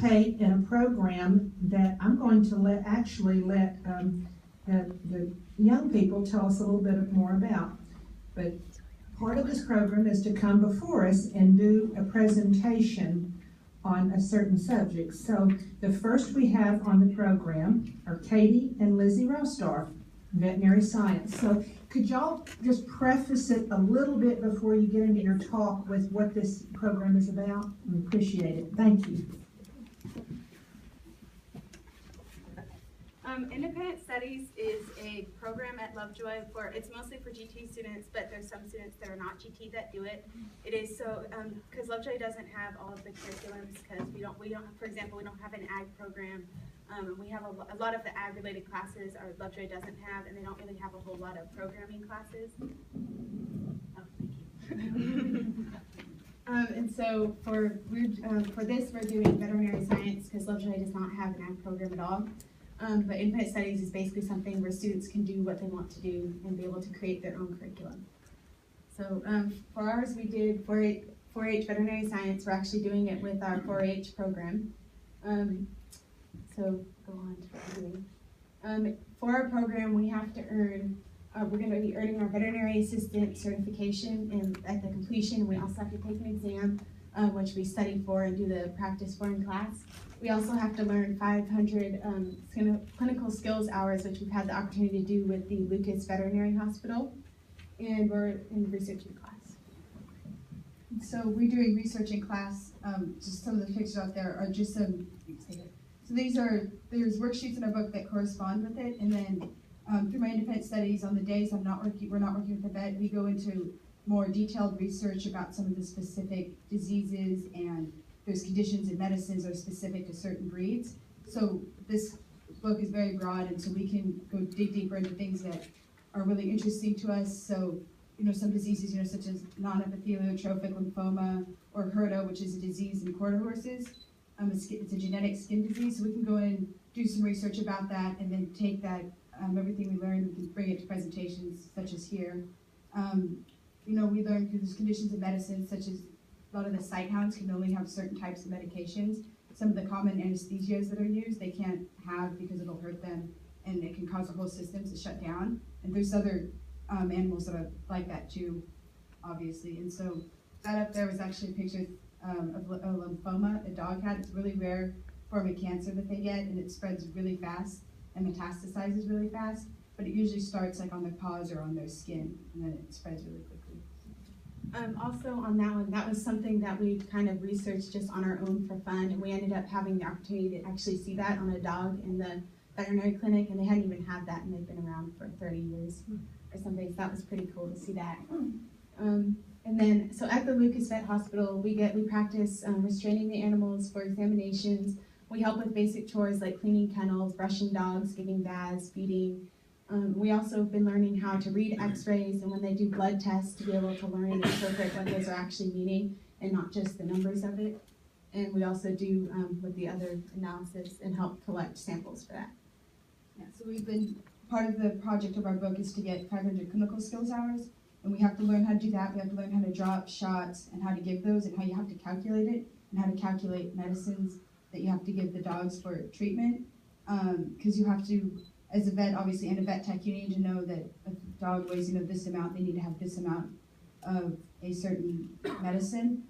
participate in a program that I'm going to let the young people tell us a little bit more about. But part of this program is to come before us and do a presentation on a certain subject. So the first we have on the program are Katie and Lizzie Rostorf, veterinary science. So could y'all just preface it a little bit before you get into your talk with what this program is about? We appreciate it. Thank you. Independent Studies is a program at Lovejoy it's mostly for GT students, but there's some students that are not GT that do it. It is so, because Lovejoy doesn't have all of the curriculums, because we don't, for example, we don't have an ag program. We have a lot of the ag related classes Lovejoy doesn't have, and they don't really have a whole lot of programming classes. Oh, thank you. And so for this, we're doing veterinary science because Lovejoy does not have an ag program at all. But independent studies is basically something where students can do what they want to do and be able to create their own curriculum. So for ours, we did 4-H veterinary science. We're actually doing it with our 4-H program. So go on to what we're doing. For our program, we have to earn, we're going to be earning our veterinary assistant certification, and at the completion, we also have to take an exam, which we study for and do the practice for in class. We also have to learn 500 clinical skills hours, which we've had the opportunity to do with the Lucas Veterinary Hospital, and we're in research in class. So we're doing research in class. Just some of the pictures out there are just some. So there's worksheets in our book that correspond with it, and then through my independent studies on the days we're not working with the vet, we go into more detailed research about some of the specific diseases, and there's conditions and medicines are specific to certain breeds. So this book is very broad, and so we can go dig deeper into things that are really interesting to us. So, some diseases, such as non-epitheliotrophic lymphoma or HERDA, which is a disease in quarter horses. It's a genetic skin disease, so we can go and do some research about that, and then take that, everything we learned, we can bring it to presentations such as here. We learn through these conditions and medicines, such as a lot of the sighthounds can only have certain types of medications. Some of the common anesthesias that are used, they can't have because it'll hurt them, and it can cause the whole system to shut down. And there's other animals that are like that too, obviously. And so that up there was actually a picture of a lymphoma a dog had. It's a really rare form of cancer that they get, and it spreads really fast and metastasizes really fast. But it usually starts like on their paws or on their skin, and then it spreads really quickly. Also on that one, that was something that we kind of researched just on our own for fun, and we ended up having the opportunity to actually see that on a dog in the veterinary clinic, and they hadn't even had that, and they've been around for 30 years or something, so that was pretty cool to see that. And then, so at the Lucas Vet Hospital, we practice restraining the animals for examinations. We help with basic chores like cleaning kennels, brushing dogs, giving baths, feeding. We also have been learning how to read x-rays, and when they do blood tests, to be able to learn and interpret what those are actually meaning and not just the numbers of it. And we also do with the other analysis and help collect samples for that. Yeah, so part of the project of our book is to get 500 clinical skills hours, and we have to learn how to do that. We have to learn how to draw up shots and how to give those and how you have to calculate it and how to calculate medicines that you have to give the dogs for treatment. Because you have to, as a vet, obviously, and a vet tech, you need to know that if a dog weighs, this amount, they need to have this amount of a certain medicine.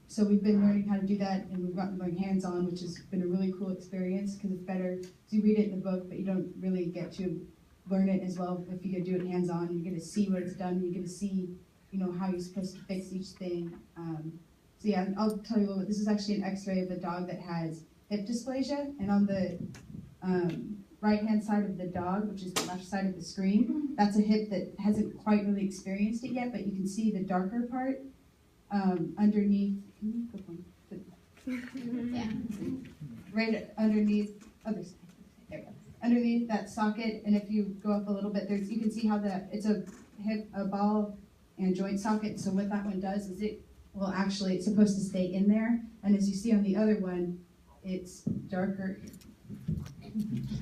So we've been learning how to do that, and we've gotten to learn hands-on, which has been a really cool experience because it's better. So you read it in the book, but you don't really get to learn it as well if you do it hands-on. You get to see what it's done. You get to see, how you're supposed to fix each thing. So yeah, I'll tell you a little bit. This is actually an X-ray of a dog that has hip dysplasia, and on the right-hand side of the dog, which is the left side of the screen, that's a hip that hasn't quite really experienced it yet, but you can see the darker part underneath. Yeah, right underneath. Other side. There we go. Underneath that socket, and if you go up a little bit, you can see how it's a ball and joint socket. So what that one does is it's supposed to stay in there, and as you see on the other one, it's darker.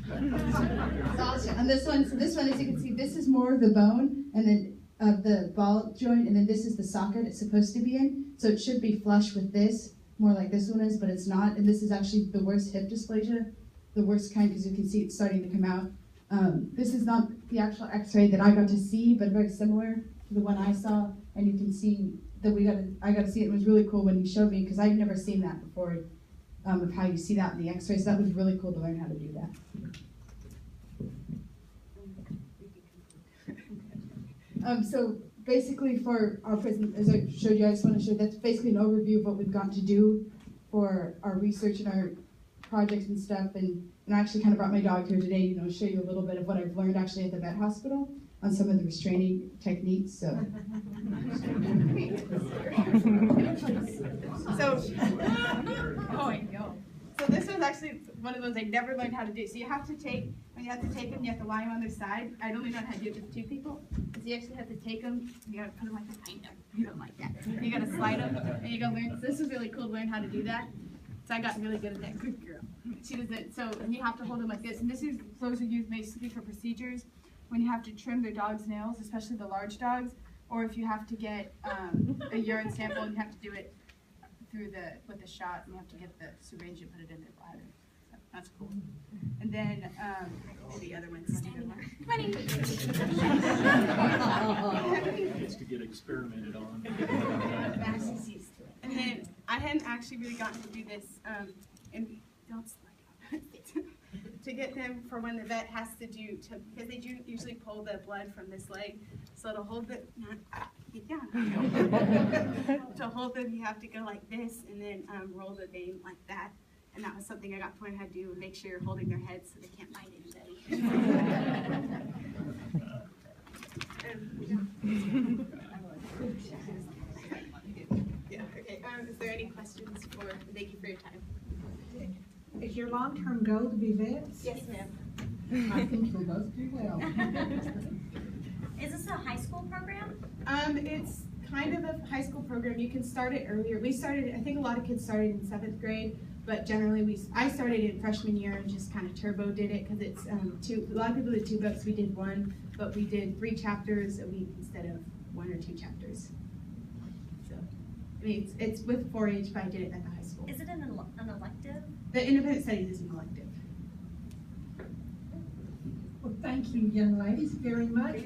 On this one, as you can see, this is more of the bone, and then the ball joint, and then this is the socket it's supposed to be in. So it should be flush with this, more like this one is, but it's not. And this is actually the worst hip dysplasia, the worst kind, because you can see it's starting to come out. This is not the actual x-ray that I got to see, but very similar to the one I saw. And you can see that I got to see it. It was really cool when he showed me, because I've never seen that before, of how you see that in the x-ray. So that was really cool to learn how to do that. So basically for our as I showed you, I just want to show that's basically an overview of what we've got to do for our research and our projects and stuff. And I actually kind of brought my dog here today, show you a little bit of what I've learned actually at the vet hospital on some of the restraining techniques. So, So this was actually one of those I never learned how to do. So you have to take, when you have to take them, you have to lie them on their side. I'd only learned how to do it with 2 people. So you actually have to take them, you gotta put them like behind them. You don't like that. You gotta slide them, and you gotta learn. So this was really cool to learn how to do that. So I got really good at that. Good girl. She does it. So you have to hold them like this. And those are used basically for procedures when you have to trim their dog's nails, especially the large dogs, or if you have to get a urine sample and you have to do it with a shot, and you have to get the syringe and put it in their bladder. So that's cool. And then the other one's standing there. It's to get experimented on. And then I hadn't actually really gotten to do this, and don't slide on to get them for when the vet has to do, because they do usually pull the blood from this leg, so to hold it, get down. To hold them, you have to go like this, and then roll the vein like that. And that was something I got to learn how to do, and make sure you're holding their heads so they can't bite anybody. Yeah, okay. Is there any questions thank you for your time. Is your long-term goal to be vets? Yes, ma'am. I think you'll both do well. Is this a high school program? It's kind of a high school program. You can start it earlier. We started, I think a lot of kids started in 7th grade, but generally I started in freshman year and just kind of turbo did it, because it's a lot of people did 2 books. We did 1, but we did 3 chapters a week instead of 1 or 2 chapters. So, I mean, it's with 4-H, but I did it at the high school. Is it an elective? The independent studies is an elective. Well, thank you, young ladies, very much.